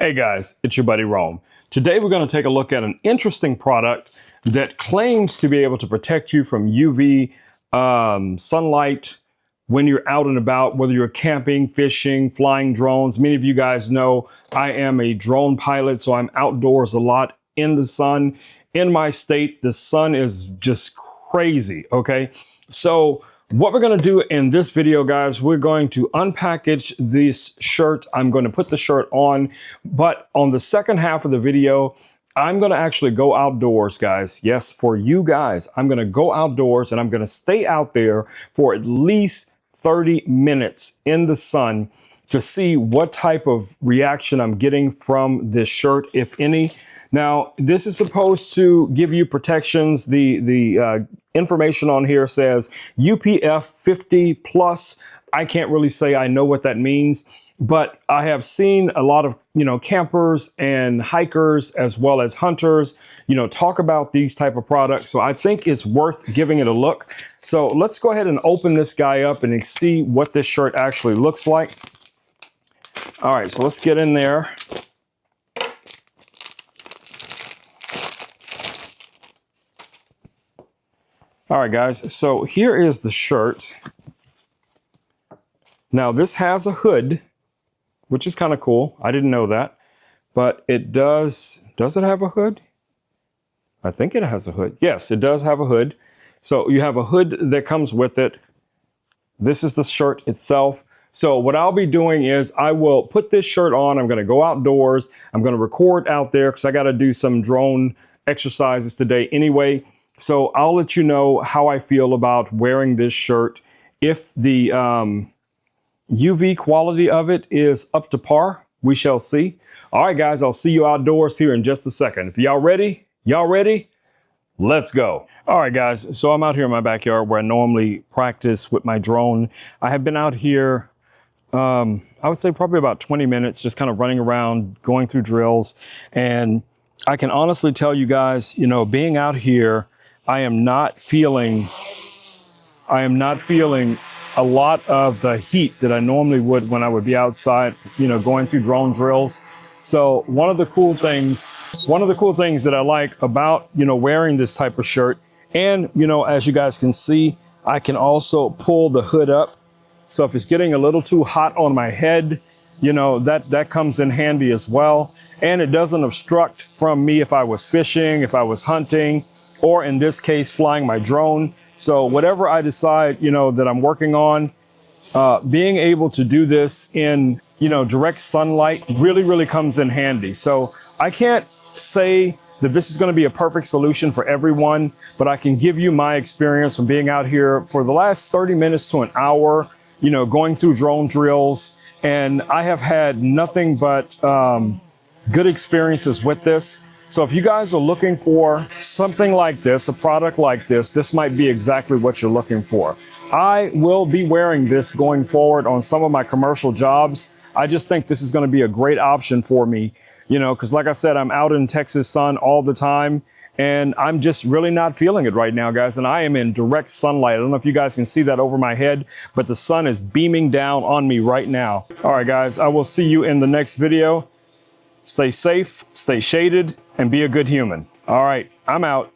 Hey guys, it's your buddy Rome. Today we're going to take a look at an interesting product that claims to be able to protect you from UV sunlight when you're out and about, whether you're camping, fishing, flying drones. Many of you guys know I am a drone pilot, so I'm outdoors a lot in the sun. In my state, the sun is just crazy, okay? So what we're going to do in this video, guys, we're going to unpackage this shirt. I'm going to put the shirt on, but on the second half of the video, I'm going to actually go outdoors, guys. Yes, for you guys, I'm going to go outdoors and I'm going to stay out there for at least 30 minutes in the sun to see what type of reaction I'm getting from this shirt, if any. Now, this is supposed to give you protections. The information on here says UPF 50 plus. I can't really say I know what that means, but I have seen a lot of, campers and hikers as well as hunters, talk about these type of products. So I think it's worth giving it a look. So let's go ahead and open this guy up and see what this shirt actually looks like. All right, so let's get in there. All right, guys, so here is the shirt. Now, this has a hood, which is kind of cool. I didn't know that, but it does it have a hood? I think it has a hood. Yes, it does have a hood. So you have a hood that comes with it. This is the shirt itself. So what I'll be doing is I will put this shirt on. I'm going to go outdoors. I'm going to record out there because I got to do some drone exercises today anyway. So I'll let you know how I feel about wearing this shirt. If the UV quality of it is up to par, we shall see. All right, guys, I'll see you outdoors here in just a second. If y'all ready? Let's go. All right, guys, so I'm out here in my backyard where I normally practice with my drone. I have been out here, I would say probably about 20 minutes, just kind of running around, going through drills. And I can honestly tell you guys, being out here, I am not feeling a lot of the heat that I normally would when I would be outside, going through drone drills. So one of the cool things that I like about, wearing this type of shirt, and, as you guys can see, I can also pull the hood up. So if it's getting a little too hot on my head, that comes in handy as well. And it doesn't obstruct from me if I was fishing, if I was hunting, or in this case, flying my drone. So whatever I decide, that I'm working on, being able to do this in, direct sunlight really comes in handy. So I can't say that this is going to be a perfect solution for everyone, but I can give you my experience from being out here for the last 30 minutes to an hour, going through drone drills. And I have had nothing but good experiences with this. So if you guys are looking for something like this, a product like this might be exactly what you're looking for. I will be wearing this going forward on some of my commercial jobs. I just think this is going to be a great option for me, because like I said, I'm out in Texas sun all the time and I'm just really not feeling it right now, guys. And I am in direct sunlight. I don't know if you guys can see that over my head, but the sun is beaming down on me right now. All right, guys, I will see you in the next video. Stay safe, stay shaded, and be a good human. All right, I'm out.